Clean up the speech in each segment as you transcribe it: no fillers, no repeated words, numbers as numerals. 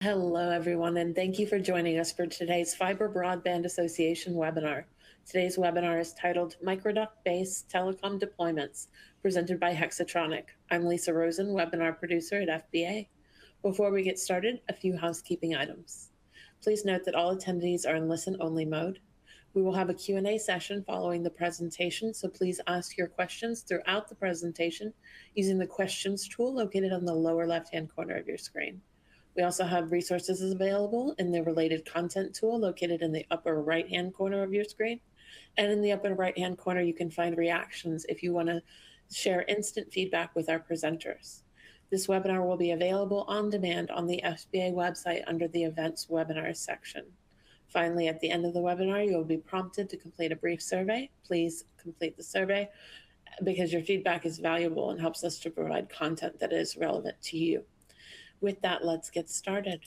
Hello, everyone, and thank you for joining us for today's Fiber Broadband Association webinar. Today's webinar is titled Microduct-Based Telecom Deployments, presented by Hexatronic. I'm Lisa Rosen, webinar producer at FBA. Before we get started, a few housekeeping items. Please note that all attendees are in listen-only mode. We will have a Q&A session following the presentation, so please ask your questions throughout the presentation using the questions tool located on the lower left-hand corner of your screen. We also have resources available in the related content tool located in the upper right-hand corner of your screen. And in the upper right-hand corner, you can find reactions if you want to share instant feedback with our presenters. This webinar will be available on demand on the FBA website under the Events Webinars section. Finally, at the end of the webinar, you will be prompted to complete a brief survey. Please complete the survey because your feedback is valuable and helps us to provide content that is relevant to you. With that, let's get started.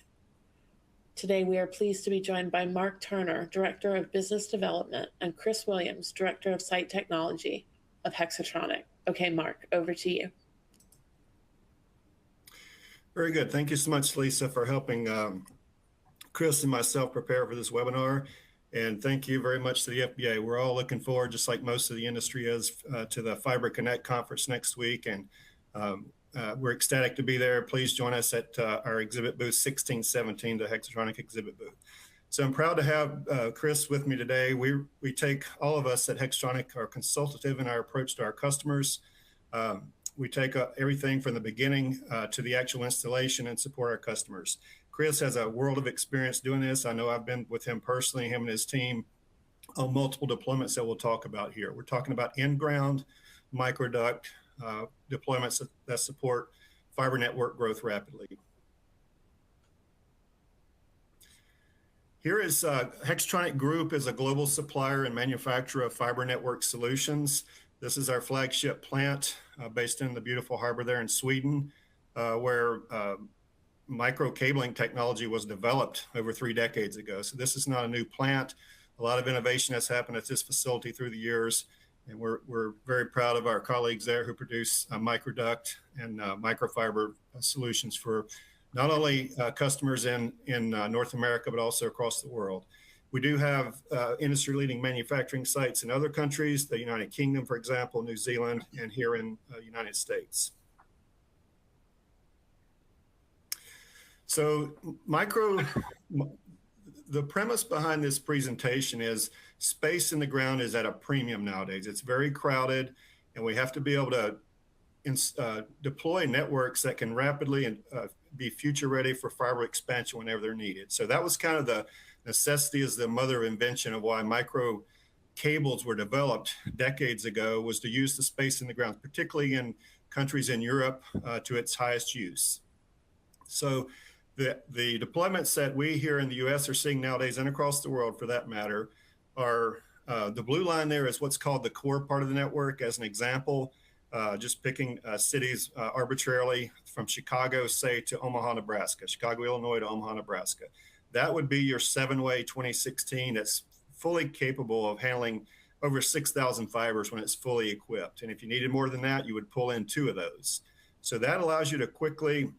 Today, we are pleased to be joined by Mark Turner, Director of Business Development, and Chris Williams, Director of Site Technology of Hexatronic. Okay, Mark, over to you. Very good. Thank you so much, Lisa, for helping Chris and myself prepare for this webinar. And thank you very much to the FBA. We're all looking forward, just like most of the industry is, to the Fiber Connect conference next week. And we're ecstatic to be there. Please join us at our exhibit booth 1617, the Hexatronic exhibit booth. So I'm proud to have Chris with me today. We take, all of us at Hexatronic are consultative in our approach to our customers. We take everything from the beginning to the actual installation and support our customers. Chris has a world of experience doing this. I know I've been with him personally, him and his team, on multiple deployments that we'll talk about here. We're talking about in-ground, microduct, deployments that support fiber network growth rapidly. Here is Hexatronic Group is a global supplier and manufacturer of fiber network solutions. This is our flagship plant based in the beautiful harbor there in Sweden, where micro cabling technology was developed over 3 decades ago. So this is not a new plant. A lot of innovation has happened at this facility through the years. And we're very proud of our colleagues there who produce Microduct and microfiber solutions for not only customers in North America, but also across the world. We do have industry-leading manufacturing sites in other countries, the United Kingdom, for example, New Zealand, and here in the United States. So the premise behind this presentation is space in the ground is at a premium nowadays. It's very crowded, and we have to be able to deploy networks that can rapidly and be future ready for fiber expansion whenever they're needed. So that was kind of the necessity, as the mother of invention of why micro cables were developed decades ago, was to use the space in the ground, particularly in countries in Europe, to its highest use. So the deployments that we here in the US are seeing nowadays, and across the world for that matter, are the blue line there is what's called the core part of the network. As an example, just picking cities arbitrarily from Chicago, say, to Omaha, Nebraska, Chicago, Illinois to Omaha, Nebraska. That would be your 7-way 2016 that's fully capable of handling over 6,000 fibers when it's fully equipped. And if you needed more than that, you would pull in 2 of those. So that allows you to quickly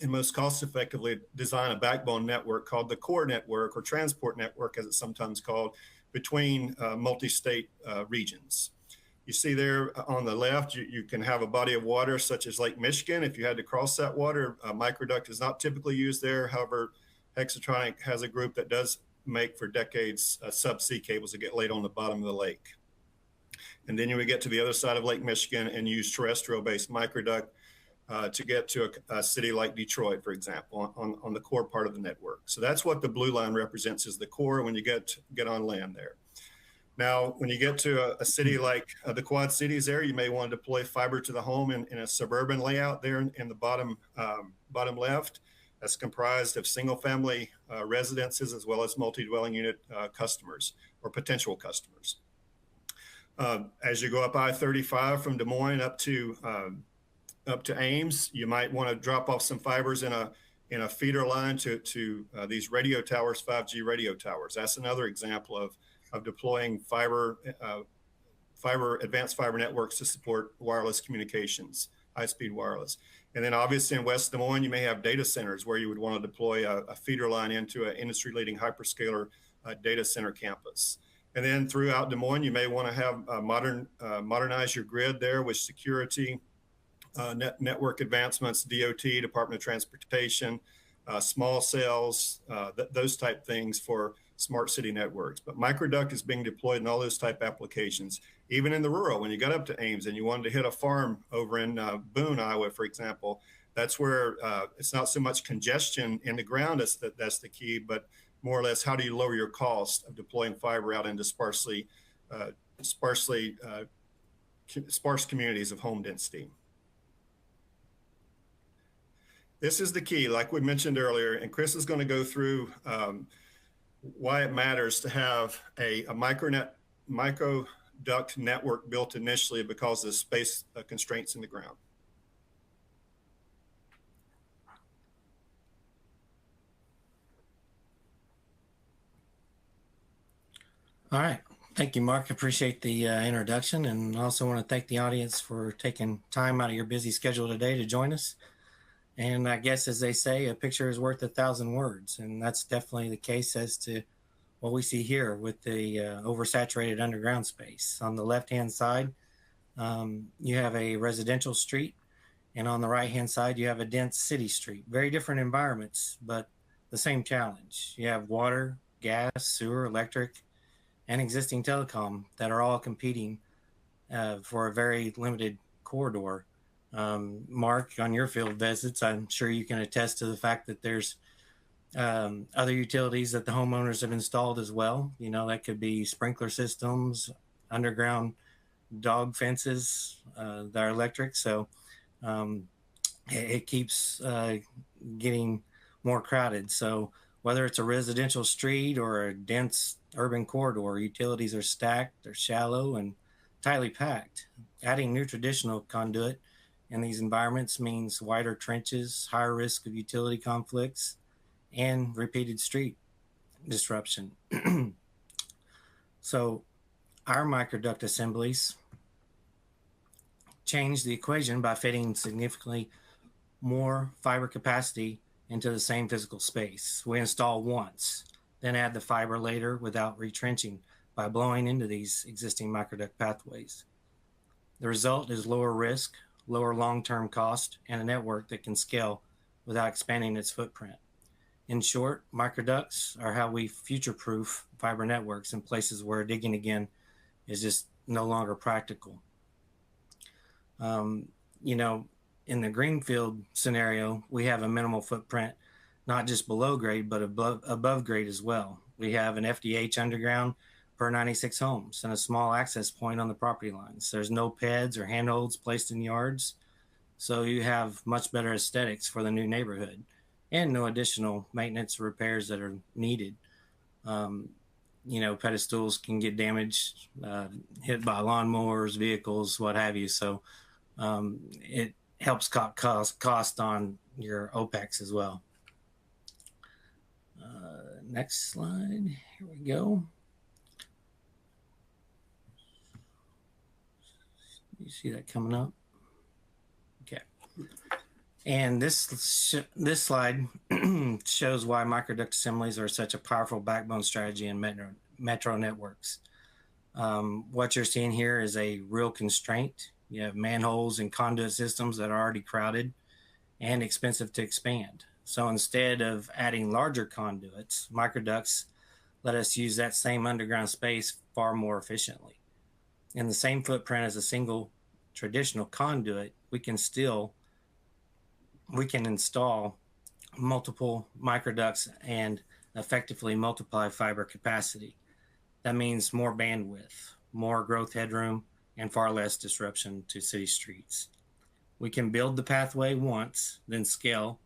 and most cost-effectively design a backbone network called the core network, or transport network as it's sometimes called, between multi-state regions. You see there on the left, you can have a body of water such as Lake Michigan. If you had to cross that water, microduct is not typically used there. However, Hexatronic has a group that does make for decades subsea cables that get laid on the bottom of the lake. And then you would get to the other side of Lake Michigan and use terrestrial-based microduct to get to a city like Detroit, for example, on the core part of the network. So that's what the blue line represents, is the core when you get on land there. Now, when you get to a city like the Quad Cities there, you may want to deploy fiber to the home in a suburban layout there in the bottom left. That's comprised of single-family residences as well as multi-dwelling unit customers or potential customers. As you go up I-35 from Des Moines up to Ames, you might want to drop off some fibers in a feeder line to these radio towers, 5G radio towers. That's another example of deploying advanced fiber networks to support wireless communications, high-speed wireless. And then obviously in West Des Moines, you may have data centers where you would want to deploy a feeder line into an industry-leading hyperscaler data center campus. And then throughout Des Moines, you may want to have modernize your grid there with security, network advancements, DOT, Department of Transportation, small cells, those type things for smart city networks. But Microduct is being deployed in all those type applications. Even in the rural, when you got up to Ames and you wanted to hit a farm over in Boone, Iowa, for example, that's where it's not so much congestion in the ground that's the key, but more or less how do you lower your cost of deploying fiber out into sparse communities of home density. This is the key, like we mentioned earlier, and Chris is going to go through why it matters to have a microduct network built initially because of the space constraints in the ground. All right. Thank you, Mark. Appreciate the introduction, and also want to thank the audience for taking time out of your busy schedule today to join us. And I guess, as they say, a picture is worth 1,000 words, and that's definitely the case as to what we see here with the oversaturated underground space. On the left-hand side, you have a residential street, and on the right-hand side, you have a dense city street. Very different environments, but the same challenge. You have water, gas, sewer, electric, and existing telecom that are all competing for a very limited corridor. Mark, on your field visits, I'm sure you can attest to the fact that there's other utilities that the homeowners have installed as well. You know, that could be sprinkler systems, underground dog fences that are electric. So it keeps getting more crowded. So whether it's a residential street or a dense urban corridor, utilities are stacked, they're shallow and tightly packed. Adding new traditional conduit in these environments means wider trenches, higher risk of utility conflicts, and repeated street disruption. So our microduct assemblies change the equation by fitting significantly more fiber capacity into the same physical space. We install once, then add the fiber later without retrenching by blowing into these existing microduct pathways. The result is lower risk, lower long-term cost, and a network that can scale without expanding its footprint. In short, microducts are how we future-proof fiber networks in places where digging again is just no longer practical. You know, in the greenfield scenario, we have a minimal footprint, not just below grade, but above grade as well. We have an FDH underground per 96 homes and a small access point on the property lines. There's no PEDs or handholds placed in yards, so you have much better aesthetics for the new neighborhood and no additional maintenance or repairs that are needed. You know, pedestals can get damaged, hit by lawnmowers, vehicles, what have you. So it helps cut cost on your OPEX as well. Next slide. Here we go. You see that coming up? Okay. And this slide shows why microduct assemblies are such a powerful backbone strategy in metro networks. What you're seeing here is a real constraint. You have manholes and conduit systems that are already crowded and expensive to expand. So instead of adding larger conduits, microducts let us use that same underground space far more efficiently. In the same footprint as a single traditional conduit, we can install multiple microducts and effectively multiply fiber capacity. That means more bandwidth, more growth headroom, and far less disruption to city streets. We can build the pathway once, then scale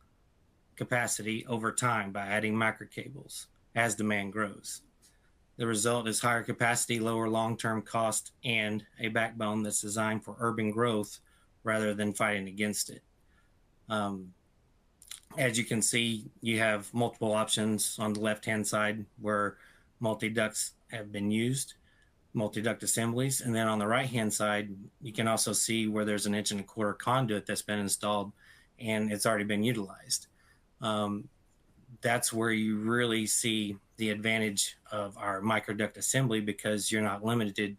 capacity over time by adding microcables as demand grows. The result is higher capacity, lower long-term cost, and a backbone that's designed for urban growth rather than fighting against it. As you can see, you have multiple options on the left-hand side where multi-ducts have been used, multi-duct assemblies. And then on the right-hand side, you can also see where there's an 1.25 inch conduit that's been installed and it's already been utilized. That's where you really see the advantage of our microduct assembly, because you're not limited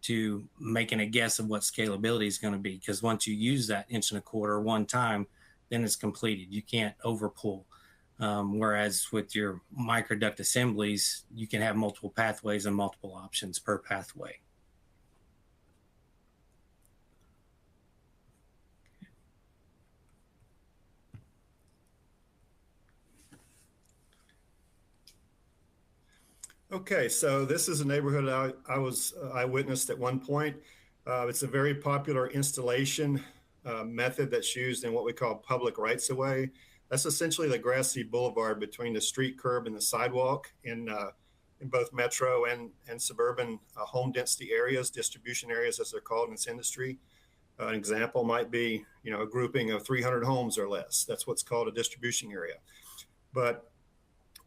to making a guess of what scalability is going to be, because once you use that 1.25" one time, then it's completed. You can't overpull. Whereas with your microduct assemblies, you can have multiple pathways and multiple options per pathway. Okay, so this is a neighborhood I witnessed at one point. It's a very popular installation method that's used in what we call public rights-of-way. That's essentially the grassy boulevard between the street curb and the sidewalk in both metro and suburban home density areas, distribution areas as they're called in this industry. An example might be, a grouping of 300 homes or less. That's what's called a distribution area. But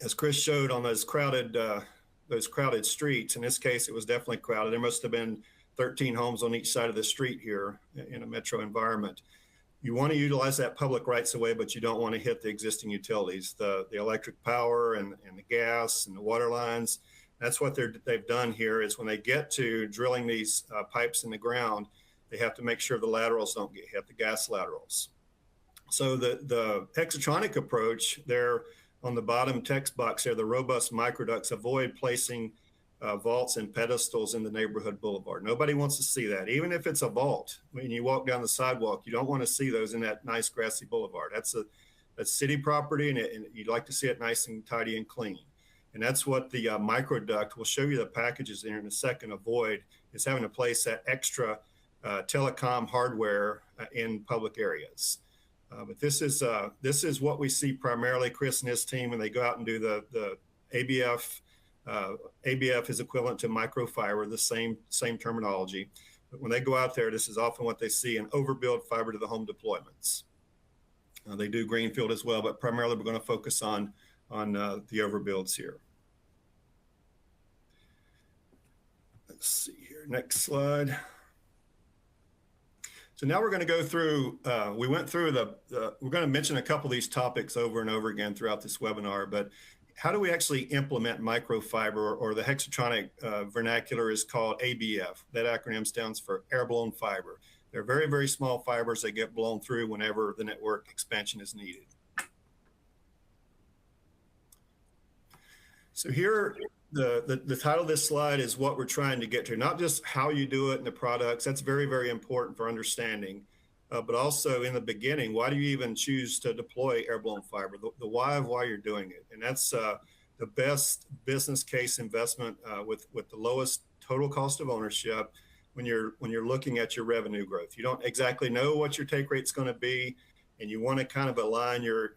as Chris showed on those crowded streets, in this case, it was definitely crowded. There must have been 13 homes on each side of the street here in a metro environment. You want to utilize that public rights of way, but you don't want to hit the existing utilities, the electric power and the gas and the water lines. That's what they've done here, is when they get to drilling these pipes in the ground, they have to make sure the laterals don't get hit, the gas laterals. So the hexatronic approach there, on the bottom text box there, the robust microducts avoid placing vaults and pedestals in the neighborhood boulevard. Nobody wants to see that. Even if it's a vault, when you walk down the sidewalk, you don't want to see those in that nice grassy boulevard. That's city property, and you'd like to see it nice and tidy and clean. And that's what the microduct, we'll show you the packages there in a second, avoid, is having to place that extra telecom hardware in public areas. But this is what we see primarily. Chris and his team, when they go out and do the ABF. ABF is equivalent to microfiber, the same terminology. But when they go out there, this is often what they see in overbuild fiber to the home deployments. They do greenfield as well, but primarily we're going to focus on the overbuilds here. Let's see here. Next slide. So now we're going to go through, we went through we're going to mention a couple of these topics over and over again throughout this webinar, but how do we actually implement microfiber, or the hexatronic vernacular is called ABF. That acronym stands for air-blown fiber. They're very, very small fibers that get blown through whenever the network expansion is needed. So here, the title of this slide is what we're trying to get to, not just how you do it in the products. That's very, very important for understanding, but also in the beginning, why do you even choose to deploy air-blown fiber, the why of why you're doing it. And that's the best business case investment with the lowest total cost of ownership when you're looking at your revenue growth. You don't exactly know what your take rate's going to be, and you want to kind of align your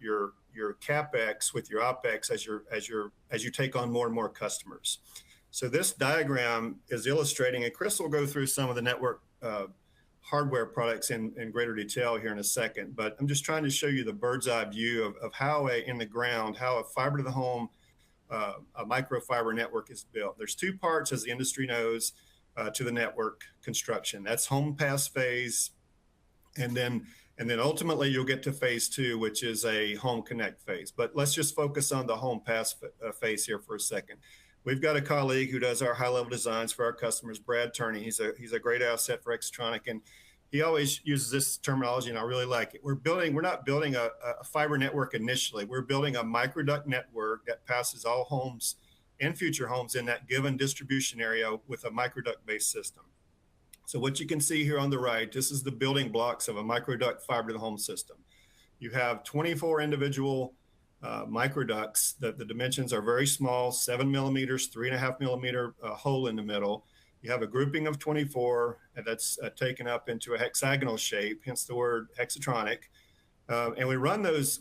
CapEx with your OpEx as you take on more and more customers. So this diagram is illustrating, and Chris will go through some of the network hardware products in greater detail here in a second, but I'm just trying to show you the bird's eye view of how how a fiber to the home, a microfiber network is built. There's two parts, as the industry knows, to the network construction. That's home pass phase, and then ultimately you'll get to phase 2, which is a home connect phase. But let's just focus on the home pass phase here for a second. We've got a colleague who does our high-level designs for our customers, Brad Turney. He's a great asset for Hexatronic, and he always uses this terminology, and I really like it. We're not building a fiber network initially. We're building a microduct network that passes all homes and future homes in that given distribution area with a microduct-based system. So what you can see here on the right, this is the building blocks of a microduct fiber to the home system. You have 24 individual microducts. The dimensions are very small, 7 millimeters, 3.5 millimeter hole in the middle. You have a grouping of 24 that's taken up into a hexagonal shape, hence the word hexatronic. And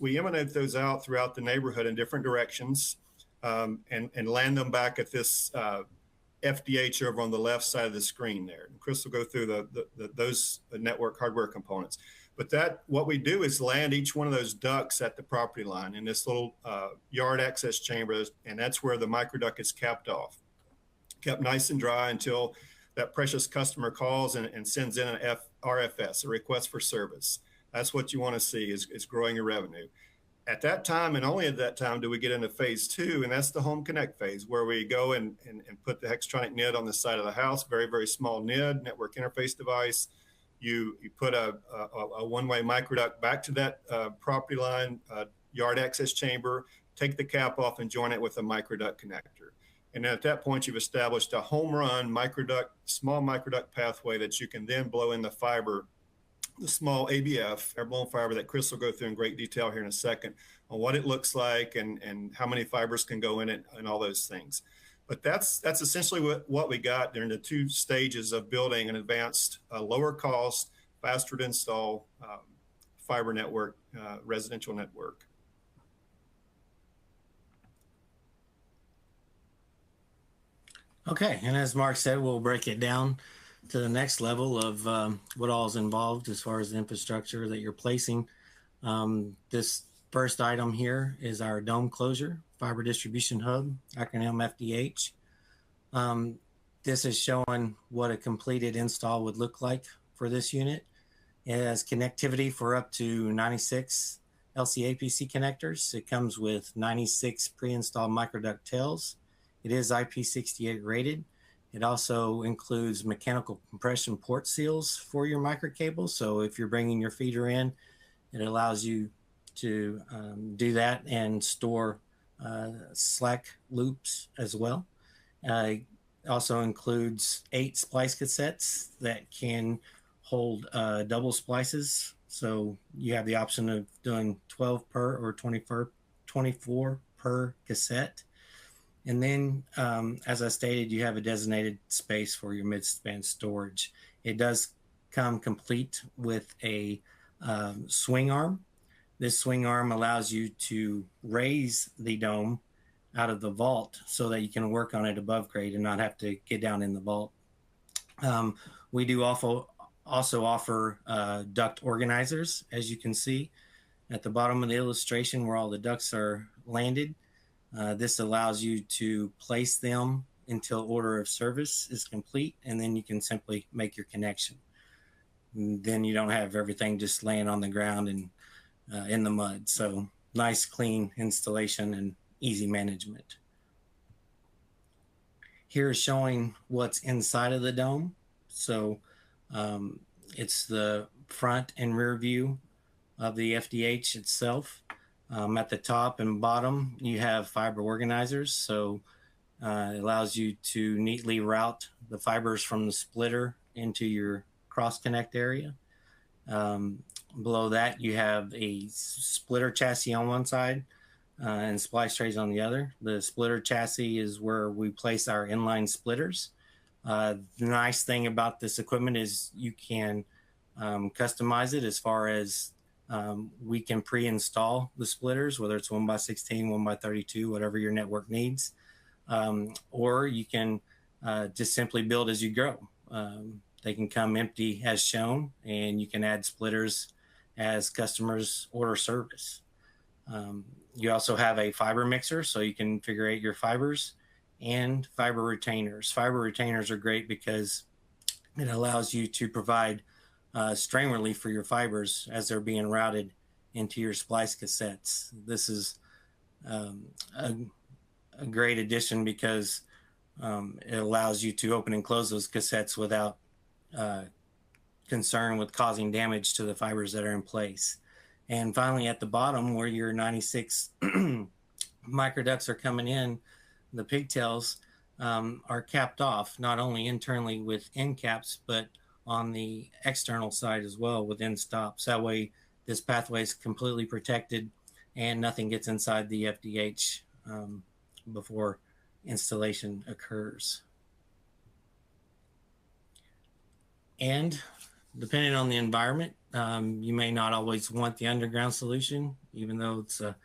we emanate those out throughout the neighborhood in different directions and land them back at this FDH over on the left side of the screen there. And Chris will go through those network hardware components. But what we do is land each one of those ducts at the property line in this little yard access chamber, and that's where the microduct is capped off, kept nice and dry until that precious customer calls and sends in an RFS, a request for service. That's what you want to see is growing your revenue. At that time, and only at that time, do we get into phase two, and that's the home connect phase, where we go and put the Hexatronic NID on the side of the house, very, very small NID, network interface device. You put a one-way microduct back to that property line, yard access chamber, take the cap off and join it with a microduct connector. And at that point, you've established a home run microduct, small microduct pathway that you can then blow in the fiber, the small ABF, airborne fiber, that Chris will go through in great detail here in a second on what it looks like and how many fibers can go in it and all those things. But that's essentially what we got during the two stages of building an advanced, lower cost, faster to install fiber network, residential network. Okay, and as Mark said, we'll break it down to the next level of what all is involved as far as the infrastructure that you're placing. This first item here is our dome closure, fiber distribution hub, acronym FDH. This is showing what a completed install would look like for this unit. It has connectivity for up to 96 LCAPC connectors. It comes with 96 pre-installed microduct tails. It is IP68 rated. It also includes mechanical compression port seals for your microcable. So if you're bringing your feeder in, it allows you to do that and store slack loops as well. It also includes 8 splice cassettes that can hold double splices. So you have the option of doing 12 per or 24 per cassette. And then, as I stated, you have a designated space for your mid-span storage. It does come complete with a swing arm. This swing arm allows you to raise the dome out of the vault so that you can work on it above grade and not have to get down in the vault. We do also offer duct organizers, as you can see at the bottom of the illustration where all the ducts are landed. This allows you to place them until order of service is complete, and then you can simply make your connection. And then you don't have everything just laying on the ground and in the mud. So nice, clean installation and easy management. Here is showing what's inside of the dome. So it's the front and rear view of the FDH itself. At the top and bottom, you have fiber organizers. So it allows you to neatly route the fibers from the splitter into your cross connect area. Below that, you have a splitter chassis on one side and splice trays on the other. The splitter chassis is where we place our inline splitters. The nice thing about this equipment is you can customize it as far as we can pre-install the splitters, whether it's 1x16, 1x32, whatever your network needs. Or you can just simply build as you grow. They can come empty as shown, and you can add splitters as customers order service. You also have a fiber mixer, so you can configure your fibers, and fiber retainers. Fiber retainers are great because it allows you to provide strain relief for your fibers as they're being routed into your splice cassettes. This is a great addition because it allows you to open and close those cassettes without concern with causing damage to the fibers that are in place. And finally, at the bottom where your 96 microducts are coming in, the pigtails are capped off, not only internally with end caps, but on the external side as well with end stops. That way this pathway is completely protected and nothing gets inside the FDH before installation occurs. And depending on the environment, you may not always want the underground solution. Even though it's a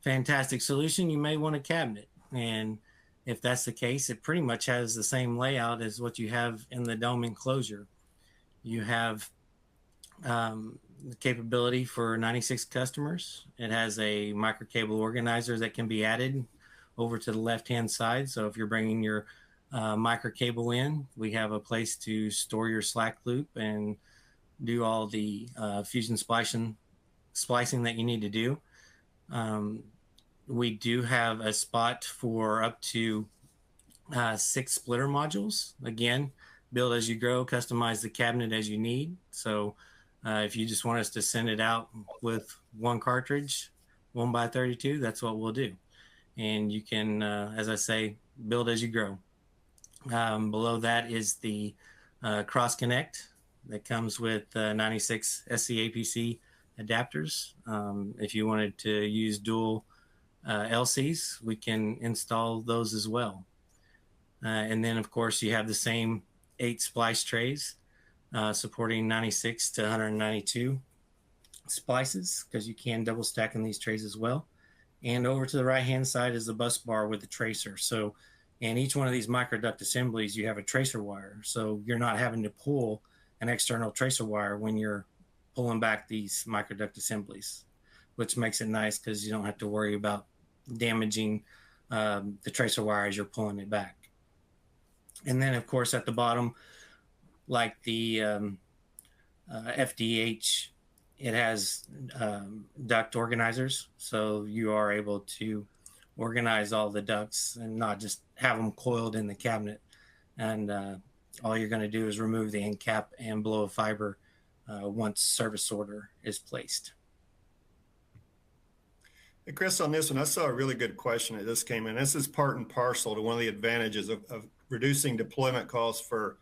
fantastic solution, you may want a cabinet. And if that's the case, it pretty much has the same layout as what you have in the dome enclosure. You have the capability for 96 customers. It has a microcable organizer that can be added over to the left-hand side. So if you're bringing your microcable in, we have a place to store your slack loop and do all the fusion splicing that you need to do. We do have a spot for up to 6 splitter modules. Again, build as you grow, customize the cabinet as you need. So if you just want us to send it out with one cartridge, 1x32, that's what we'll do. And you can, as I say, build as you grow. Below that is the cross connect that comes with 96 SCAPC adapters. If you wanted to use dual LCs, we can install those as well. And then, of course, you have the same 8 splice trays supporting 96 to 192 splices, because you can double stack in these trays as well. And over to the right-hand side is the bus bar with the tracer. So in each one of these microduct assemblies, you have a tracer wire. So you're not having to pull an external tracer wire when you're pulling back these microduct assemblies, which makes it nice because you don't have to worry about damaging the tracer wire as you're pulling it back. And then, of course, at the bottom, like the FDH, it has duct organizers. So you are able to organize all the ducts and not just have them coiled in the cabinet. And all you're going to do is remove the end cap and blow a fiber once service order is placed. Hey, Chris, on this one, I saw a really good question that just came in. This is part and parcel to one of the advantages of reducing deployment costs for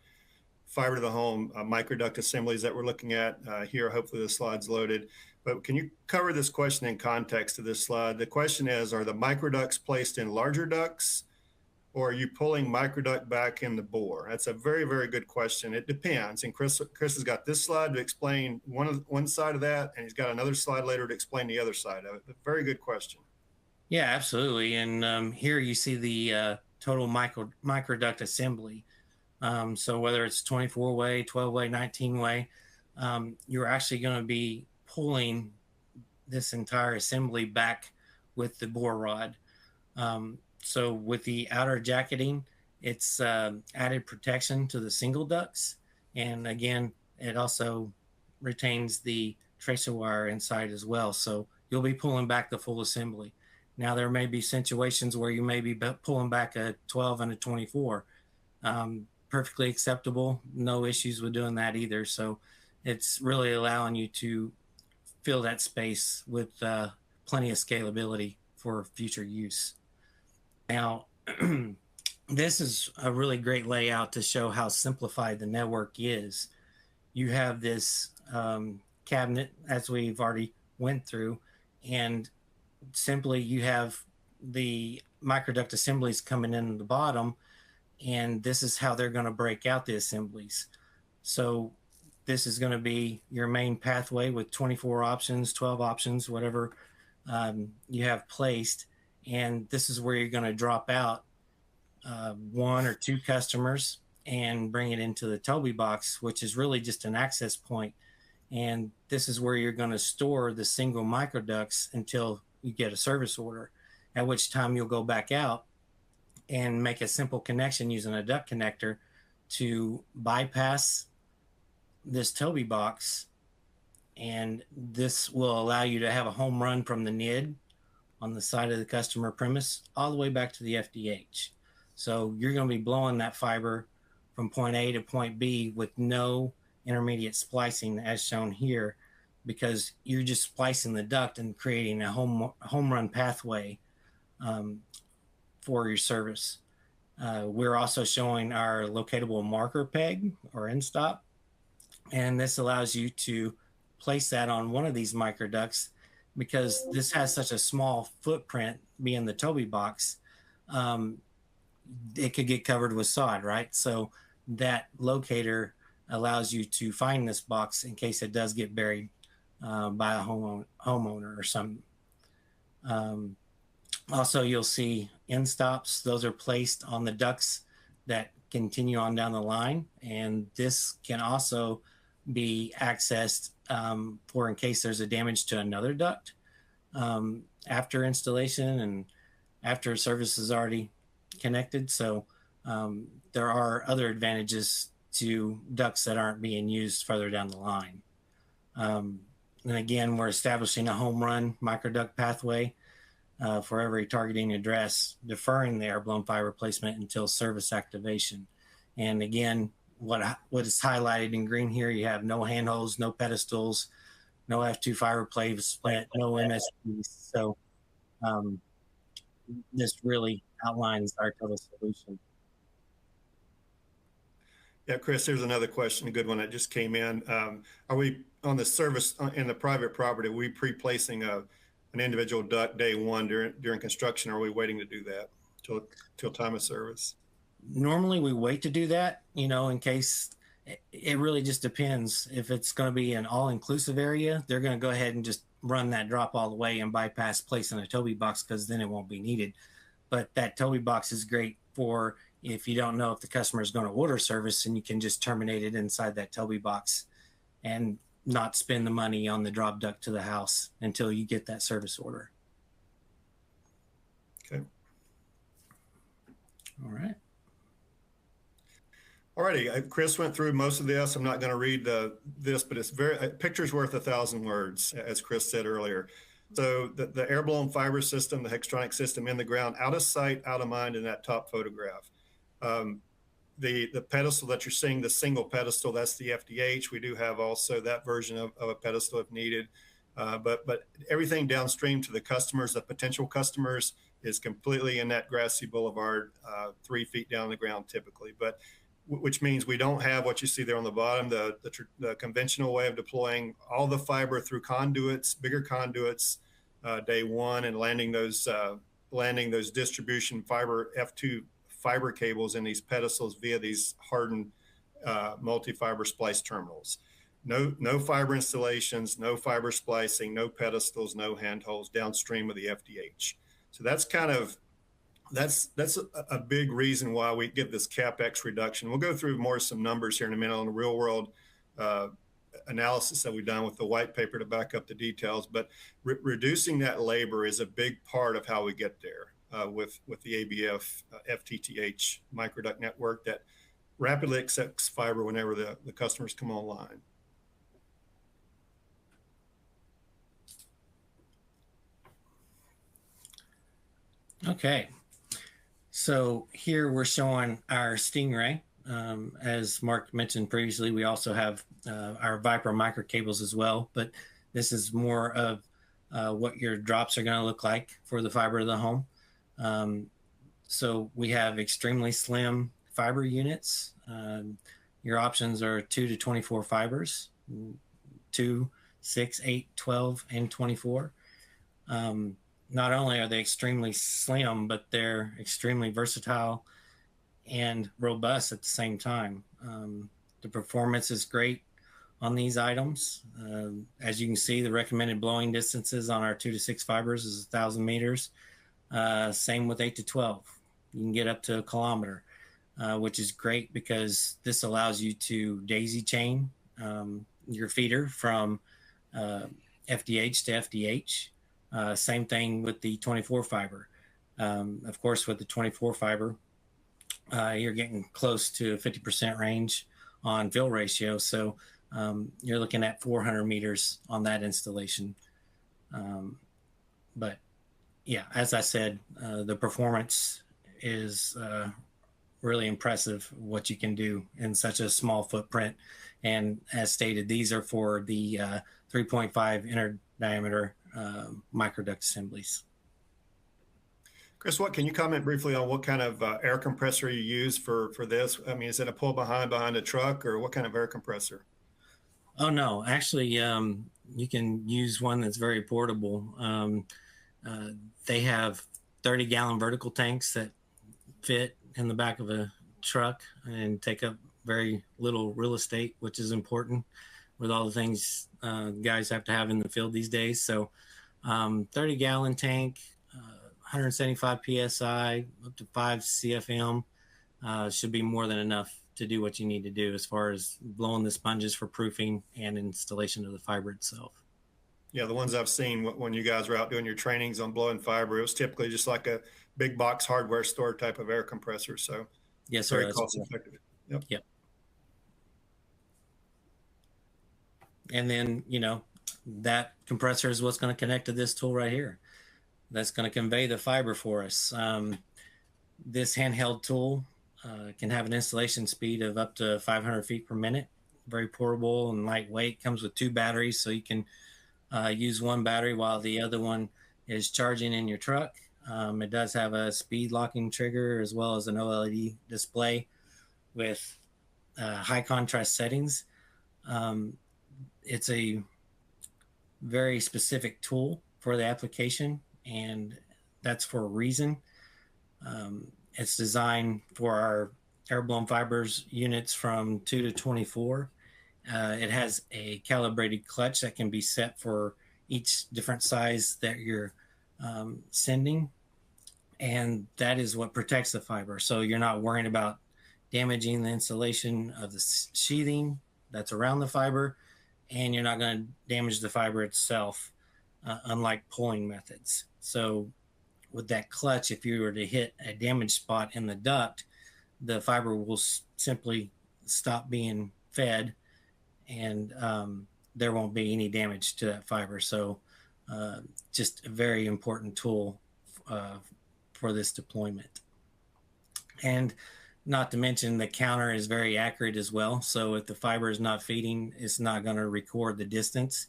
fiber to the home microduct assemblies that we're looking at here. Hopefully the slide's loaded, but can you cover this question in context of this slide? The question is, are the microducts placed in larger ducts, or are you pulling microduct back in the bore? That's a very, very good question. It depends. And Chris has got this slide to explain one side of that, and he's got another slide later to explain the other side of it. A very good question. Yeah, absolutely. And here you see the total microduct assembly. So whether it's 24-way, 12-way, 19-way, you're actually going to be pulling this entire assembly back with the bore rod. So with the outer jacketing, it's added protection to the single ducts. And again, it also retains the tracer wire inside as well. So you'll be pulling back the full assembly. Now, there may be situations where you may be pulling back a 12 and a 24. Perfectly acceptable. No issues with doing that either. So it's really allowing you to fill that space with plenty of scalability for future use. Now, this is a really great layout to show how simplified the network is. You have this cabinet, as we've already went through, and simply you have the microduct assemblies coming in the bottom, and this is how they're going to break out the assemblies. So this is going to be your main pathway with 24 options, 12 options, whatever you have placed. And this is where you're going to drop out 1 or 2 customers and bring it into the Toby box, which is really just an access point. And this is where you're going to store the single microducts until you get a service order, at which time you'll go back out and make a simple connection using a duct connector to bypass this Toby box. And this will allow you to have a home run from the NID on the side of the customer premise all the way back to the FDH. So you're going to be blowing that fiber from point A to point B with no intermediate splicing as shown here, because you're just splicing the duct and creating a home run pathway for your service. We're also showing our locatable marker peg or end stop, and this allows you to place that on one of these microducts. Because this has such a small footprint, being the Toby box, it could get covered with sod, right? So that locator allows you to find this box in case it does get buried by a homeowner or something. Also, you'll see end stops. Those are placed on the ducts that continue on down the line. And this can also be accessed for in case there's a damage to another duct after installation and after service is already connected. So there are other advantages to ducts that aren't being used further down the line. And again, we're establishing a home run microduct pathway for every targeting address, deferring the air-blown fiber placement until service activation. And again, what is highlighted in green here, you have no handholds, no pedestals, no F2 fiber placement, no MSPs. So this really outlines our total solution. Yeah, Chris, here's another question, a good one that just came in. Are we on the service in the private property, are we pre-placing an individual duct day one during construction? Or are we waiting to do that till time of service? Normally we wait to do that, in case. It really just depends. If it's going to be an all-inclusive area, they're going to go ahead and just run that drop all the way and bypass placing a Toby box, because then it won't be needed. But that Toby box is great for if you don't know if the customer is going to order service, and you can just terminate it inside that Toby box and not spend the money on the drop duct to the house until you get that service order. Okay. All right. Alrighty, Chris went through most of this. I'm not going to read this, but it's a picture's worth 1,000 words, as Chris said earlier. So the air-blown fiber system, the Hextronic system in the ground, out of sight, out of mind in that top photograph. The pedestal that you're seeing, the single pedestal, that's the FDH. We do have also that version of a pedestal if needed. But everything downstream to the customers, the potential customers, is completely in that grassy boulevard, 3 feet down the ground typically. But which means we don't have what you see there on the bottom, the conventional way of deploying all the fiber through conduits, bigger conduits, day one, and landing those distribution fiber F2 fiber cables in these pedestals via these hardened multi-fiber splice terminals. No fiber installations, no fiber splicing, no pedestals, no handholds downstream of the FDH. So that's a big reason why we get this CapEx reduction. We'll go through some numbers here in a minute on the real world analysis that we've done with the white paper to back up the details. But reducing that labor is a big part of how we get there with the ABF FTTH microduct network that rapidly accepts fiber whenever the customers come online. Okay. So here we're showing our Stingray. As Mark mentioned previously, we also have our Viper micro cables as well, but this is more of what your drops are going to look like for the fiber to the home. So we have extremely slim fiber units. Your options are 2 to 24 fibers, 2, 6, 8, 12, and 24. Not only are they extremely slim, but they're extremely versatile and robust at the same time. The performance is great on these items. As you can see, the recommended blowing distances on our 2 to 6 fibers is 1,000 meters. Same with 8 to 12. You can get up to 1 kilometer, which is great because this allows you to daisy chain your feeder from FDH to FDH. Same thing with the 24 fiber. Of course, with the 24 fiber, you're getting close to 50% range on fill ratio. So you're looking at 400 meters on that installation. But yeah, as I said, the performance is really impressive what you can do in such a small footprint. And as stated, these are for the 3.5 inner diameter microduct assemblies. Chris, can you comment briefly on what kind of air compressor you use for this? I mean, is it a pull behind a truck, or what kind of air compressor? Oh, no, actually, you can use one that's very portable. They have 30-gallon vertical tanks that fit in the back of a truck and take up very little real estate, which is important with all the things guys have to have in the field these days. So 30-gallon tank, 175 PSI, up to 5 CFM should be more than enough to do what you need to do as far as blowing the sponges for proofing and installation of the fiber itself. Yeah, the ones I've seen when you guys were out doing your trainings on blowing fiber, it was typically just like a big box hardware store type of air compressor. So yes, very cost effective. Yep. Yep. And then, that compressor is what's going to connect to this tool right here. That's going to convey the fiber for us. This handheld tool can have an installation speed of up to 500 feet per minute. Very portable and lightweight. Comes with 2 batteries, so you can use one battery while the other one is charging in your truck. It does have a speed locking trigger as well as an OLED display with high contrast settings. It's a very specific tool for the application, and that's for a reason. It's designed for our air-blown fibers units from 2 to 24. It has a calibrated clutch that can be set for each different size that you're sending, and that is what protects the fiber. So you're not worrying about damaging the insulation of the sheathing that's around the fiber, and you're not going to damage the fiber itself, unlike pulling methods. So with that clutch, if you were to hit a damaged spot in the duct, the fiber will simply stop being fed, and there won't be any damage to that fiber. So just a very important tool for this deployment. And not to mention the counter is very accurate as well. So if the fiber is not feeding, it's not going to record the distance.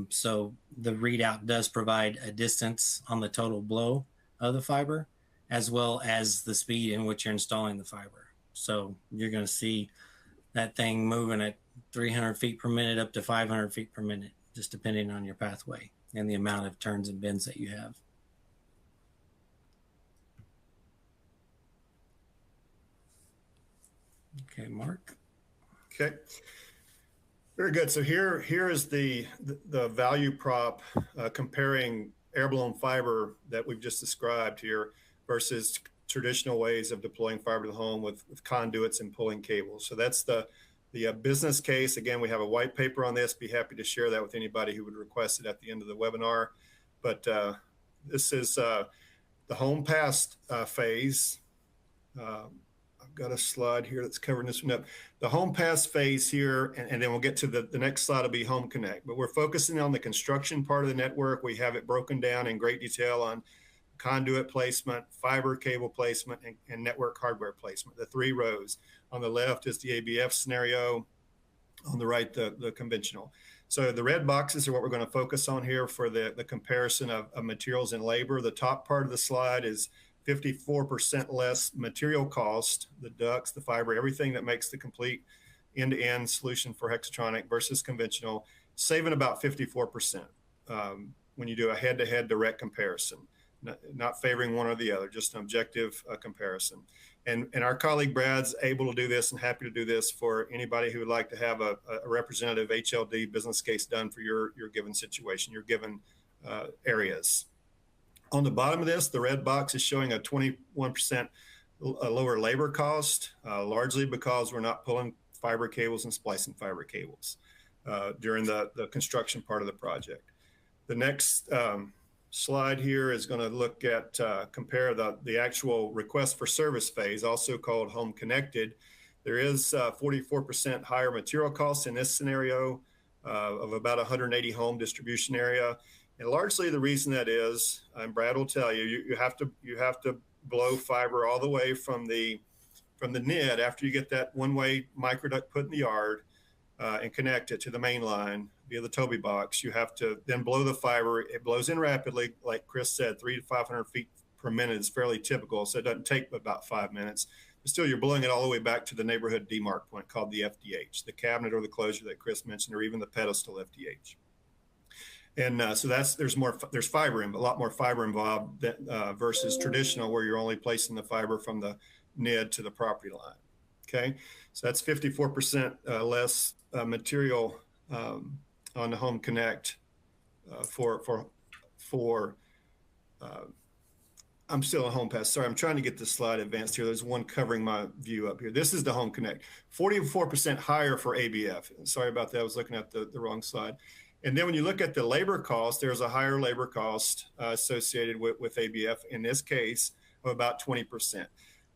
So the readout does provide a distance on the total blow of the fiber, as well as the speed in which you're installing the fiber. So you're going to see that thing moving at 300 feet per minute up to 500 feet per minute, just depending on your pathway and the amount of turns and bends that you have. Okay, Mark. Okay. Very good. So here is the value prop comparing air-blown fiber that we've just described here versus traditional ways of deploying fiber to the home with conduits and pulling cables. So that's the business case. Again, we have a white paper on this. Be happy to share that with anybody who would request it at the end of the webinar. But this is the home pass phase. I've got a slide here that's covering this one up. The home pass phase here, and then we'll get to the next slide will be home connect. But we're focusing on the construction part of the network. We have it broken down in great detail on conduit placement, fiber cable placement, and network hardware placement, the 3 rows. On the left is the ABF scenario. On the right, the conventional. So the red boxes are what we're going to focus on here for the comparison of materials and labor. The top part of the slide is 54% less material cost, the ducts, the fiber, everything that makes the complete end-to-end solution for Hexatronic versus conventional, saving about 54% when you do a head-to-head direct comparison, not favoring one or the other, just an objective comparison. And our colleague Brad's able to do this and happy to do this for anybody who would like to have a representative HLD business case done for your given situation, your given areas. On the bottom of this, the red box is showing a 21% lower labor cost, largely because we're not pulling fiber cables and splicing fiber cables during the construction part of the project. The next slide here is going to look at compare the actual request for service phase, also called home connected. There is 44% higher material costs in this scenario of about 180 home distribution area. And largely the reason that is, and Brad will tell you, you have to blow fiber all the way from the NID after you get that one-way microduct put in the yard and connect it to the main line via the Toby box. You have to then blow the fiber. It blows in rapidly, like Chris said, 300 to 500 feet per minute is fairly typical, so it doesn't take about 5 minutes. But still, you're blowing it all the way back to the neighborhood demarc point called the FDH, the cabinet or the closure that Chris mentioned, or even the pedestal FDH. And so there's fiber in, a lot more fiber involved versus traditional where you're only placing the fiber from the NID to the property line. Okay, so that's 54% less material on the Home Connect I'm still on Home Pass. Sorry, I'm trying to get the slide advanced here. There's one covering my view up here. This is the Home Connect, 44% higher for ABF. Sorry about that. I was looking at the wrong slide. And then when you look at the labor cost, there's a higher labor cost associated with ABF in this case of about 20%.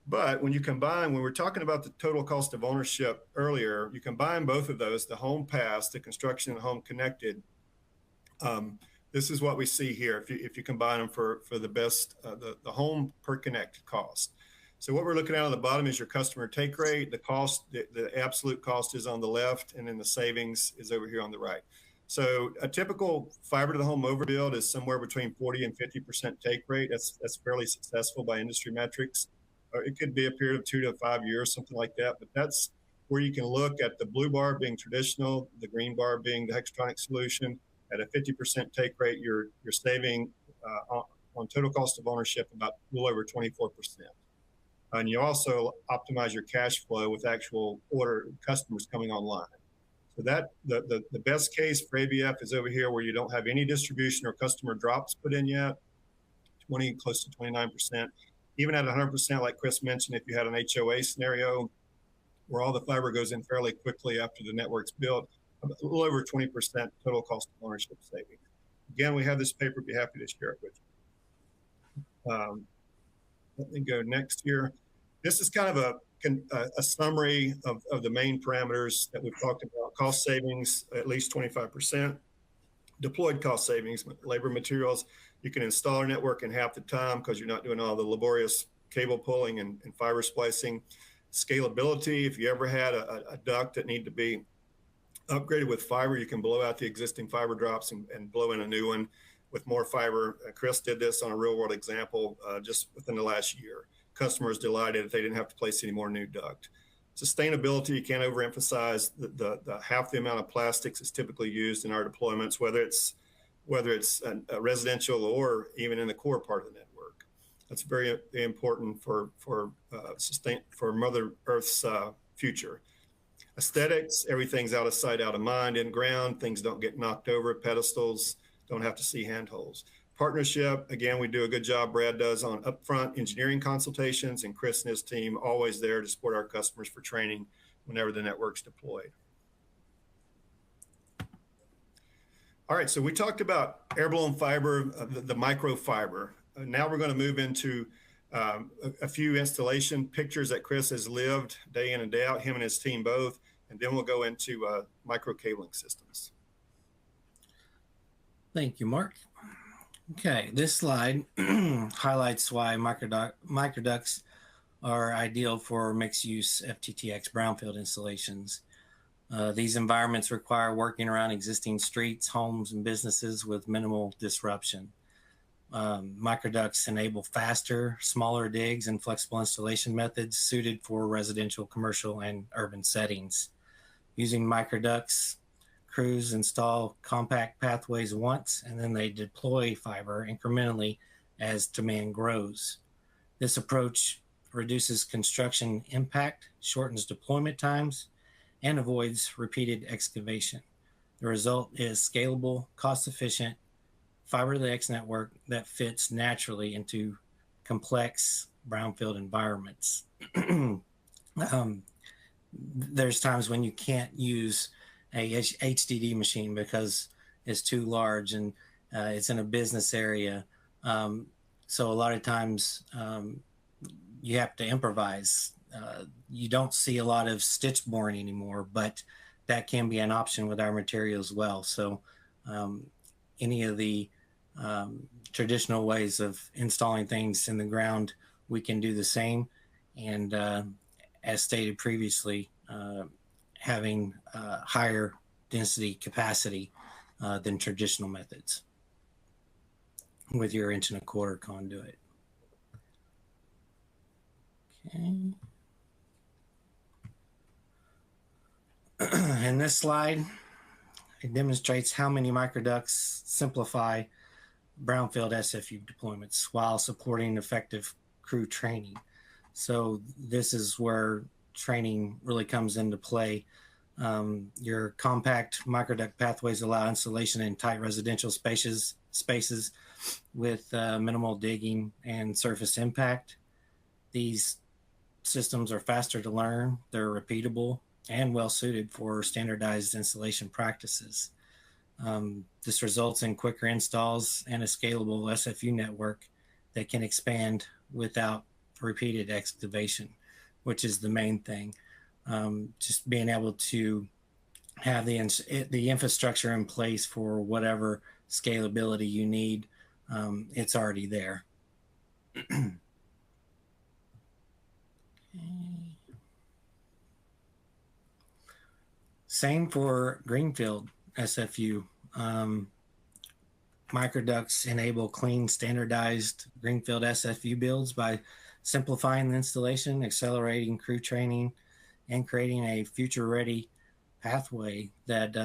But when we were talking about the total cost of ownership earlier, you combine both of those, the home pass, the construction and home connected. This is what we see here if you combine them for the best, the home per connect cost. So what we're looking at on the bottom is your customer take rate. The cost, the absolute cost is on the left, and then the savings is over here on the right. So a typical fiber to the home overbuild is somewhere between 40 and 50% take rate. That's fairly successful by industry metrics. It could be a period of 2 to 5 years, something like that. But that's where you can look at the blue bar being traditional, the green bar being the Hexatronic solution. At a 50% take rate, you're saving on total cost of ownership about a little over 24%. And you also optimize your cash flow with actual order customers coming online. So that the best case for ABF is over here where you don't have any distribution or customer drops put in yet, close to 29%. Even at 100%, like Chris mentioned, if you had an HOA scenario where all the fiber goes in fairly quickly after the network's built, a little over 20% total cost of ownership savings. Again, we have this paper, be happy to share it with you. Let me go next here. This is kind of a summary of the main parameters that we've talked about. Cost savings, at least 25%. Deployed cost savings, labor, materials. You can install a network in half the time because you're not doing all the laborious cable pulling and fiber splicing. Scalability, if you ever had a duct that needed to be upgraded with fiber, you can blow out the existing fiber drops and blow in a new one with more fiber. Chris did this on a real world example just within the last year. Customers delighted if they didn't have to place any more new duct. Sustainability, you can't overemphasize the half the amount of plastics is typically used in our deployments, whether it's a residential or even in the core part of the network. That's very important for Mother Earth's future. Aesthetics, everything's out of sight, out of mind, in ground. Things don't get knocked over, pedestals, don't have to see handholds. Partnership, again, we do a good job, Brad does, on upfront engineering consultations, and Chris and his team always there to support our customers for training whenever the network's deployed. All right, so we talked about air-blown fiber, the microfiber. Now we're going to move into a few installation pictures that Chris has lived day in and day out, him and his team both, and then we'll go into micro cabling systems. Thank you, Mark. Okay, this slide highlights why microducts are ideal for mixed-use FTTX brownfield installations. These environments require working around existing streets, homes, and businesses with minimal disruption. Microducts enable faster, smaller digs and flexible installation methods suited for residential, commercial, and urban settings. Using microducts, crews install compact pathways once, and then they deploy fiber incrementally as demand grows. This approach reduces construction impact, shortens deployment times, and avoids repeated excavation. The result is scalable, cost-efficient fiber to the X network that fits naturally into complex brownfield environments. There's times when you can't use a HDD machine because it's too large and it's in a business area. So a lot of times you have to improvise. You don't see a lot of stitch boring anymore, but that can be an option with our material as well. So any of the traditional ways of installing things in the ground, we can do the same. And as stated previously, having higher density capacity than traditional methods with your 1.25" conduit. Okay. In this slide, it demonstrates how many microducts simplify brownfield SFU deployments while supporting effective crew training. So this is where training really comes into play. Your compact microduct pathways allow installation in tight residential spaces with minimal digging and surface impact. These systems are faster to learn, they're repeatable, and well suited for standardized installation practices. This results in quicker installs and a scalable SFU network that can expand without repeated excavation, which is the main thing. Just being able to have the infrastructure in place for whatever scalability you need, it's already there. Same for Greenfield SFU. Microducts enable clean, standardized Greenfield SFU builds by simplifying the installation, accelerating crew training, and creating a future-ready pathway that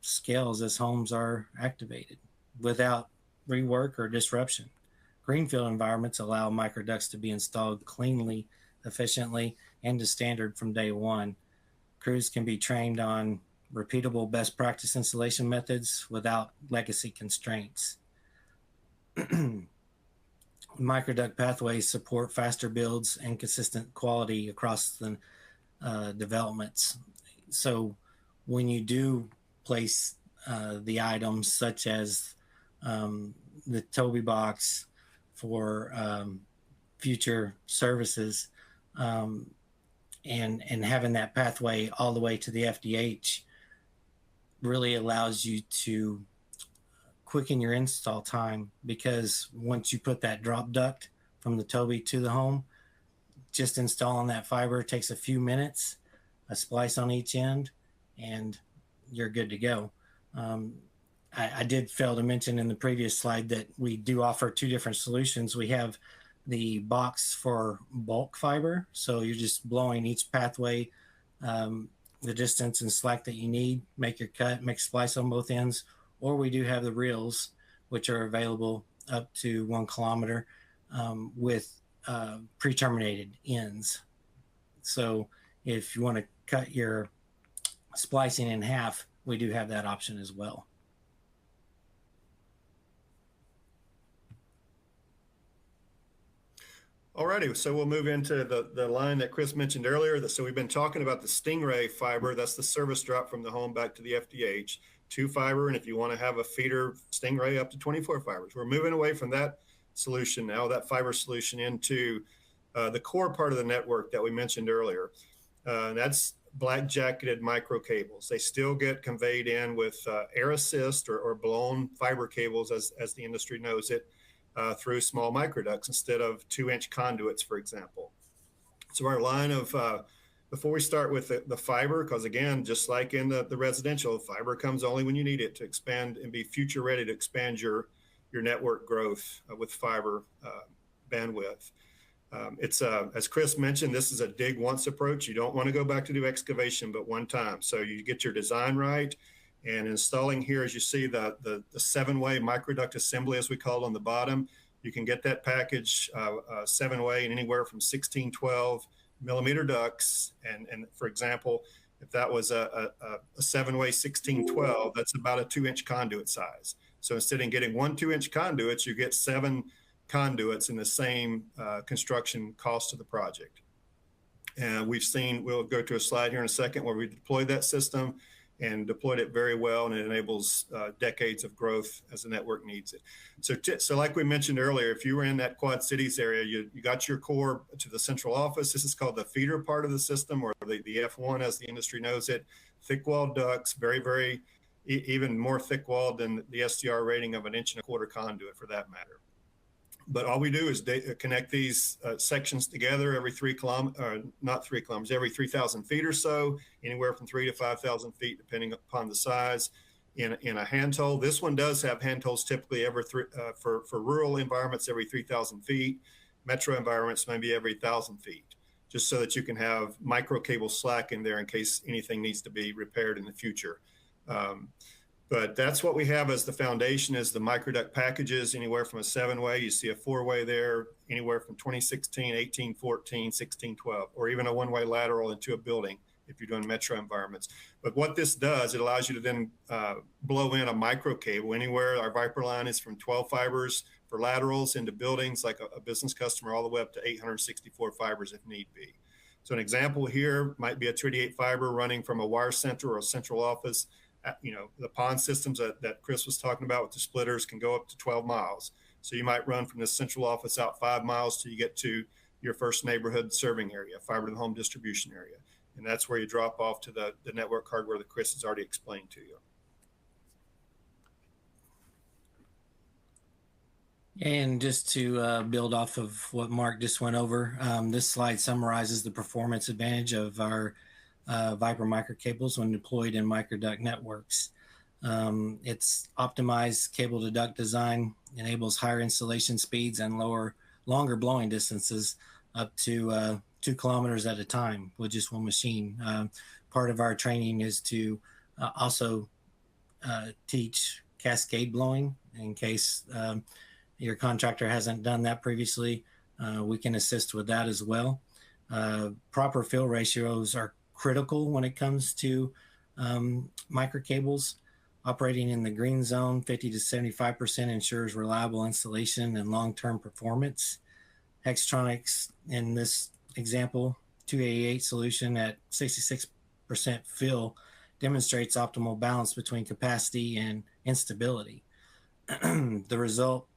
scales as homes are activated without rework or disruption. Greenfield environments allow microducts to be installed cleanly, efficiently, and to standard from day one. Crews can be trained on repeatable best practice installation methods without legacy constraints. Microduct pathways support faster builds and consistent quality across the developments. So when you do place the items such as the Toby box for future services, and having that pathway all the way to the FDH really allows you to quicken your install time, because once you put that drop duct from the Toby to the home, just installing that fiber takes a few minutes, a splice on each end, and you're good to go. I did fail to mention in the previous slide that we do offer two different solutions. We have the box for bulk fiber, so you're just blowing each pathway the distance and slack that you need, make your cut, make a splice on both ends, or we do have the reels, which are available up to 1 kilometer with pre-terminated ends. So if you want to cut your splicing in half, we do have that option as well. Alrighty, so we'll move into the line that Chris mentioned earlier. So we've been talking about the Stingray fiber. That's the service drop from the home back to the FDH. 2 fiber, and if you want to have a feeder Stingray, up to 24 fibers. We're moving away from that solution now, that fiber solution, into the core part of the network that we mentioned earlier. That's black jacketed micro cables. They still get conveyed in with air assist or blown fiber cables, as the industry knows it, through small microducts instead of 2-inch conduits, for example. So our line of, before we start with the fiber, because again, just like in the residential, fiber comes only when you need it to expand and be future ready to expand your network growth with fiber bandwidth. It's as Chris mentioned, this is a dig once approach. You don't want to go back to do excavation but one time. So you get your design right, and installing here, as you see the 7-way microduct assembly, as we call it, on the bottom, you can get that package 7-way and anywhere from 16-12 millimeter ducts. And for example, if that was a 7-way 16-12, that's about a 2-inch conduit size. So instead of getting 1 2-inch conduits, you get 7 conduits in the same construction cost of the project. And we'll go to a slide here in a second where we deployed that system and deployed it very well, and it enables decades of growth as the network needs it. So like we mentioned earlier, if you were in that Quad Cities area, you got your core to the central office. This is called the feeder part of the system, or the F1 as the industry knows it. Thick-walled ducts, very, even more thick-walled than the SDR rating of 1 1/4 inch conduit for that matter. But all we do is connect these sections together every 3 kilometers, not 3 kilometers, every 3,000 feet or so, anywhere from 3,000 to 5,000 feet, depending upon the size, in a hand hole. This one does have hand holes typically for rural environments every 3,000 feet. Metro environments maybe every 1,000 feet, just so that you can have micro cable slack in there in case anything needs to be repaired in the future. But that's what we have as the foundation, is the microduct packages, anywhere from a 7-way. You see a 4-way there, anywhere from 2016, 18, 14, 16, 12, or even a 1-way lateral into a building if you're doing metro environments. But what this does, it allows you to then blow in a micro cable anywhere. Our Viper line is from 12 fibers for laterals into buildings, like a business customer, all the way up to 864 fibers if need be. So an example here might be a 288 fiber running from a wire center or a central office. The pond systems that Chris was talking about with the splitters can go up to 12 miles. So you might run from the central office out 5 miles till you get to your first neighborhood serving area, fiber to the home distribution area. And that's where you drop off to the network hardware that Chris has already explained to you. And just to build off of what Mark just went over, this slide summarizes the performance advantage of our Viper microcables when deployed in Microduct networks. Its optimized cable to duct design enables higher installation speeds and longer blowing distances up to 2 kilometers at a time with just one machine. Part of our training is to also teach cascade blowing in case your contractor hasn't done that previously. We can assist with that as well. Proper fill ratios are critical when it comes to microcables. Operating in the green zone, 50 to 75% ensures reliable installation and long-term performance. Hexatronics, in this example, 288 solution at 66% fill demonstrates optimal balance between capacity and instability. The result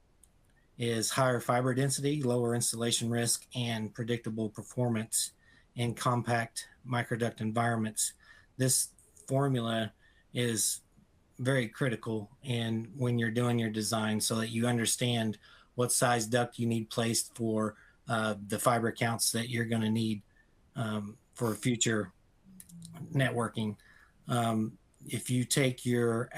is higher fiber density, lower installation risk, and predictable performance in compact microduct environments. This formula is very critical in when you're doing your design so that you understand what size duct you need placed for the fiber counts that you're going to need for future networking. If you take your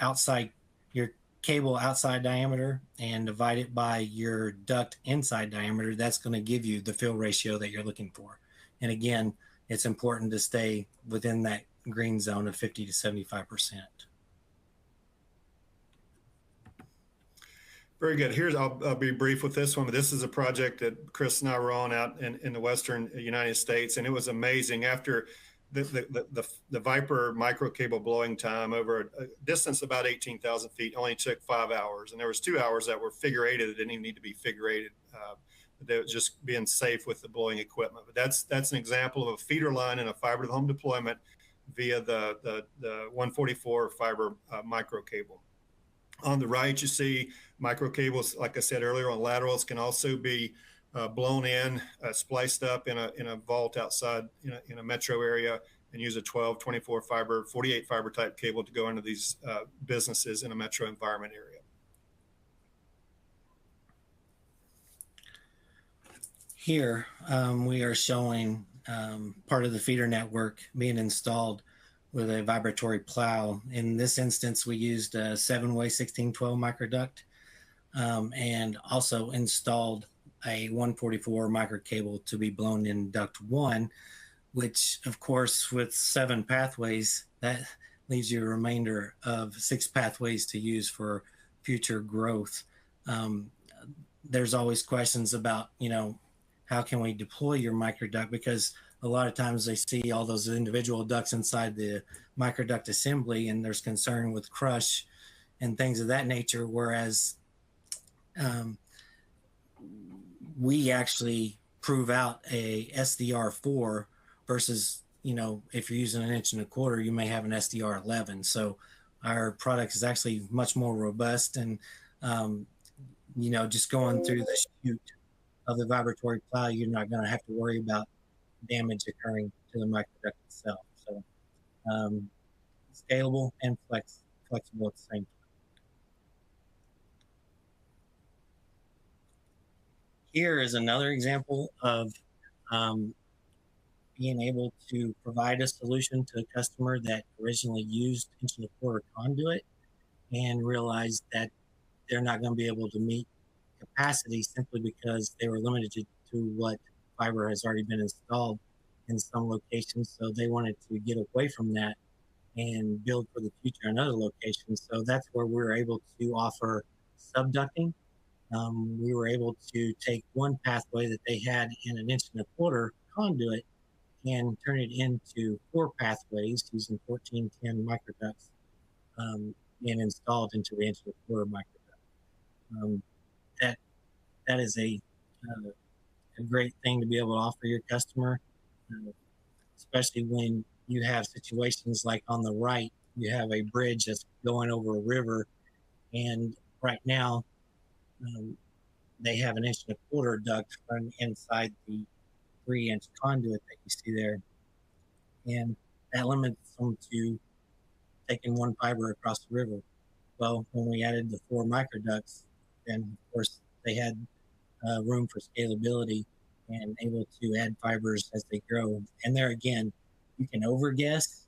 cable outside diameter and divide it by your duct inside diameter, that's going to give you the fill ratio that you're looking for. And again, it's important to stay within that green zone of 50 to 75%. Very good. I'll be brief with this one, but this is a project that Chris and I were on out in the Western United States, and it was amazing. After the Viper micro cable blowing time over a distance about 18,000 feet only took 5 hours, and there was 2 hours that were figure eighted that didn't even need to be figure eighted. They were just being safe with the blowing equipment. But that's an example of a feeder line and a fiber to the home deployment via the 144 fiber micro cable. On the right, you see micro cables, like I said earlier, on laterals can also be blown in, spliced up in a vault outside in a metro area, and use a 12, 24 fiber, 48 fiber type cable to go into these businesses in a metro environment area. Here we are showing part of the feeder network being installed with a vibratory plow. In this instance, we used a 7-way 1612 microduct and also installed a 144 micro cable to be blown in duct 1, which of course with 7 pathways, that leaves you a remainder of 6 pathways to use for future growth. There's always questions about, how can we deploy your microduct? Because a lot of times they see all those individual ducts inside the microduct assembly, and there's concern with crush and things of that nature. Whereas we actually prove out a SDR4 versus, if you're using an 1.25 inches, you may have an SDR11. So our product is actually much more robust, and, just going through the chute of the vibratory plow, you're not going to have to worry about damage occurring to the microduct itself. So scalable and flexible at the same time. Here is another example of being able to provide a solution to a customer that originally used 1.25 conduit and realized that they're not going to be able to meet capacity simply because they were limited to what fiber has already been installed in some locations. So they wanted to get away from that and build for the future in other locations. So that's where we were able to offer subducting. We were able to take one pathway that they had in an 1.25 conduit and turn it into 4 pathways using 1410 microducts and installed into the 1.25 microduct. That is a great thing to be able to offer your customer, especially when you have situations like on the right, you have a bridge that's going over a river, and right now they have an 1.25 duct running inside the 3-inch conduit that you see there. And that limits them to taking one fiber across the river. Well, when we added the 4 microducts, then of course they had room for scalability and able to add fibers as they grow. And there again, you can overguess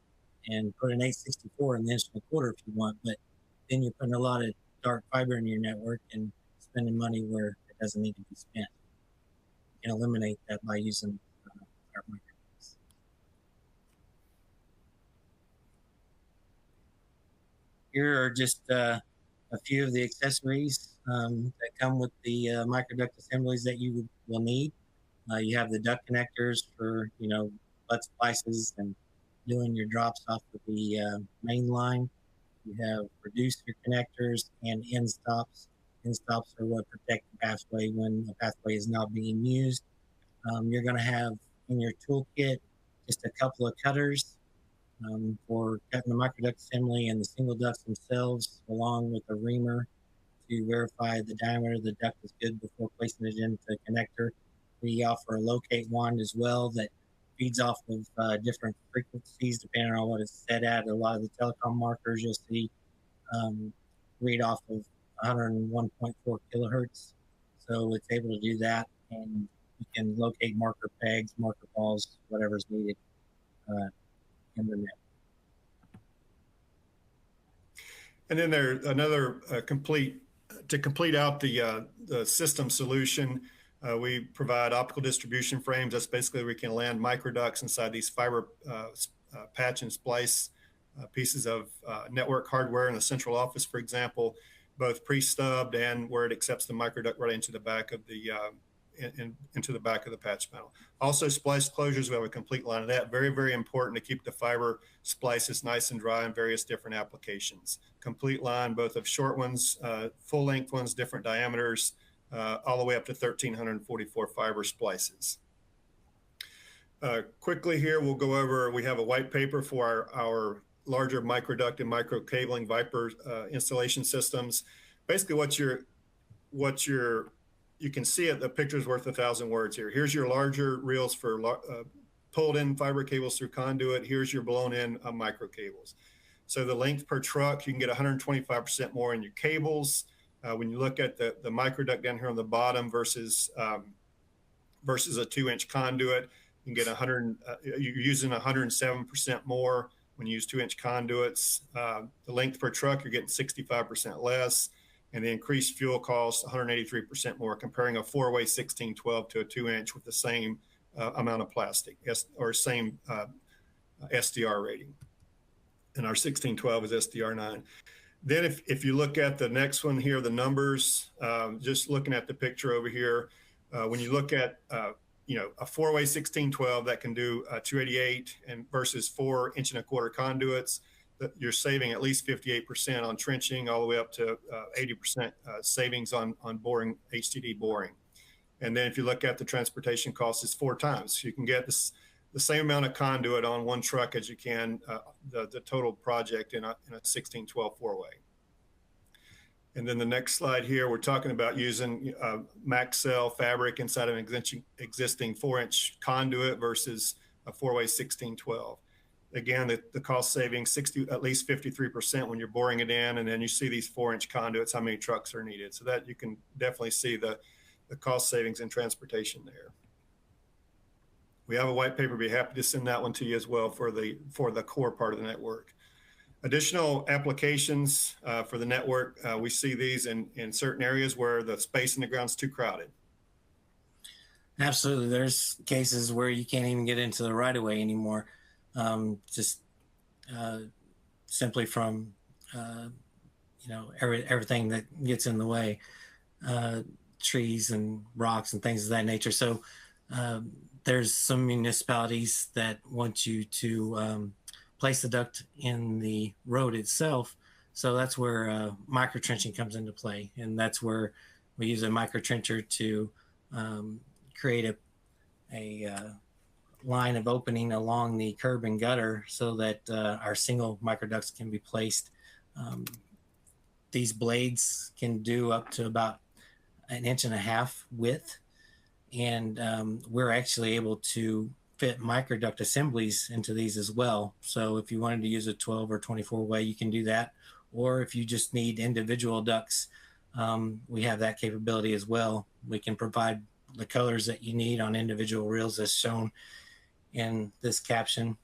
and put an 864 in the 1.25 if you want, but then you're putting a lot of dark fiber in your network and spending money where it doesn't need to be spent. You can eliminate that by using our microducts. Here are just a few of the accessories that come with the microduct assemblies that you will need. You have the duct connectors for, butt splices and doing your drops off of the main line. You have reducer connectors and end stops. End stops are what protect the pathway when the pathway is not being used. You're going to have in your toolkit just a couple of cutters for cutting the microduct assembly and the single ducts themselves, along with a reamer to verify the diameter of the duct is good before placing it into the connector. We offer a locate wand as well that feeds off of different frequencies depending on what it's set at. A lot of the telecom markers you'll see read off of 101.4 kilohertz. So it's able to do that, and you can locate marker pegs, marker balls, whatever's needed in the net. And then there's another to complete out the system solution. We provide optical distribution frames. That's basically we can land microducts inside these fiber patch and splice pieces of network hardware in the central office, for example, both pre-stubbed and where it accepts the microduct right into the back of the into the back of the patch panel. Also, splice closures, we have a complete line of that. Very, very important to keep the fiber splices nice and dry in various different applications. Complete line, both of short ones, full length ones, different diameters, all the way up to 1,344 fiber splices. Quickly here, we'll go over, we have a white paper for our larger microduct and micro cabling Viper installation systems. Basically you can see it, the picture's worth 1,000 words here. Here's your larger reels for pulled in fiber cables through conduit. Here's your blown in micro cables. So the length per truck, you can get 125% more in your cables. When you look at the microduct down here on the bottom versus a 2-inch conduit, you can get you're using 107% more when you use 2-inch conduits. The length per truck, you're getting 65% less. And the increased fuel costs 183% more, comparing a 4-way 1612 to a 2-inch with the same amount of plastic or same SDR rating. And our 1612 is SDR9. Then if you look at the next one here, the numbers, just looking at the picture over here, when you look at a 4-way 1612 that can do 288 and versus 4-inch-and-a-quarter conduits, you're saving at least 58% on trenching, all the way up to 80% savings on boring, HDD boring. And then if you look at the transportation costs, it's 4 times. You can get the same amount of conduit on one truck as you can the total project in a 1612 4-way. And then the next slide here, we're talking about using max cell fabric inside of an existing 4-inch conduit versus a 4-way 1612. Again, the cost saving at least 53% when you're boring it in, and then you see these 4-inch conduits, how many trucks are needed. So that you can definitely see the cost savings in transportation there. We have a white paper. Be happy to send that one to you as well for the core part of the network. Additional applications for the network, we see these in certain areas where the space in the ground is too crowded. Absolutely. There's cases where you can't even get into the right-of-way anymore. Simply from everything that gets in the way, trees and rocks and things of that nature. So there's some municipalities that want you to place the duct in the road itself. So that's where micro trenching comes into play, and that's where we use a micro trencher to create a line of opening along the curb and gutter so that our single microducts can be placed. These blades can do up to about 1.5 inches width, And we're actually able to fit microduct assemblies into these as well. So if you wanted to use a 12 or 24 way, you can do that. Or if you just need individual ducts, we have that capability as well. We can provide the colors that you need on individual reels as shown in this caption.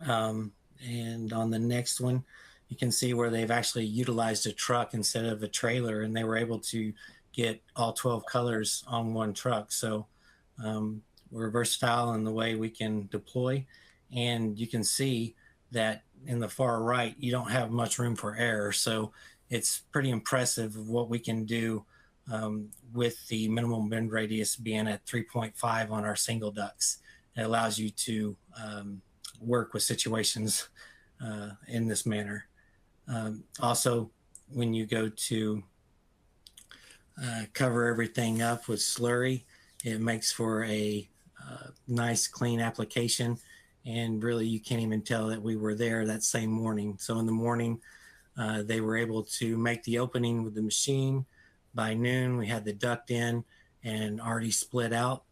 And on the next one, you can see where they've actually utilized a truck instead of a trailer, and they were able to get all 12 colors on one truck. So we're versatile in the way we can deploy. And you can see that in the far right, you don't have much room for error. So it's pretty impressive what we can do with the minimum bend radius being at 3.5 on our single ducts. It allows you to work with situations in this manner. Also, when you go to cover everything up with slurry, it makes for a nice clean application, and really you can't even tell that we were there that same morning. So in the morning they were able to make the opening with the machine. By noon we had the duct in and already split out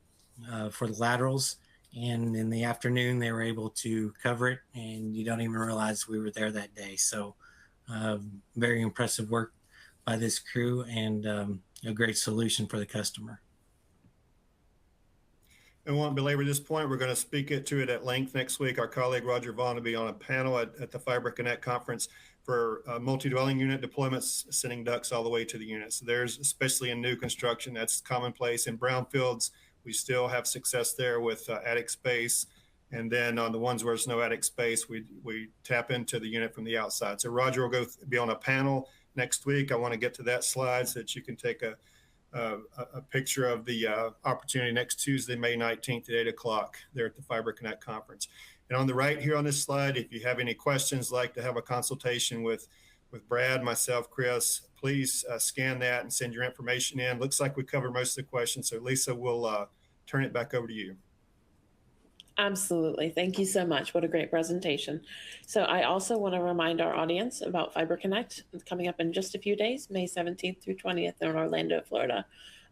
for the laterals, and in the afternoon they were able to cover it, and you don't even realize we were there that day. So very impressive work by this crew, and a great solution for the customer. I won't belabor this point. We're going to speak to it at length next week. Our colleague Roger Vaughn will be on a panel at the Fiber Connect conference for multi-dwelling unit deployments, sending ducts all the way to the unit. So there's, especially in new construction, that's commonplace. In brownfields, we still have success there with attic space. And then on the ones where there's no attic space, we tap into the unit from the outside. So Roger will be on a panel next week. I want to get to that slide so that you can take a picture of the opportunity next Tuesday, May 19th at 8 o'clock there at the Fiber Connect conference. And on the right here on this slide, if you have any questions, like to have a consultation with Brad, myself, Chris, please scan that and send your information in. Looks like we covered most of the questions. So Lisa, we'll turn it back over to you. Absolutely. Thank you so much. What a great presentation. So I also want to remind our audience about Fiber Connect. It's coming up in just a few days, May 17th through 20th in Orlando, Florida.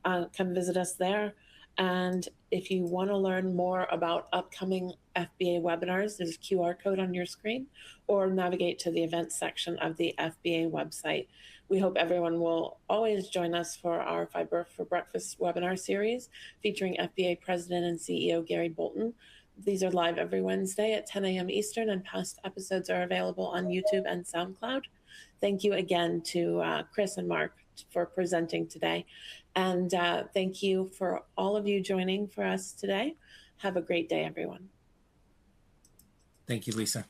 Come visit us there. And if you want to learn more about upcoming FBA webinars, there's a QR code on your screen, or navigate to the events section of the FBA website. We hope everyone will always join us for our Fiber for Breakfast webinar series featuring FBA President and CEO Gary Bolton. These are live every Wednesday at 10 a.m. Eastern, and past episodes are available on YouTube and SoundCloud. Thank you again to Chris and Mark for presenting today. And thank you for all of you joining for us today. Have a great day, everyone. Thank you, Lisa.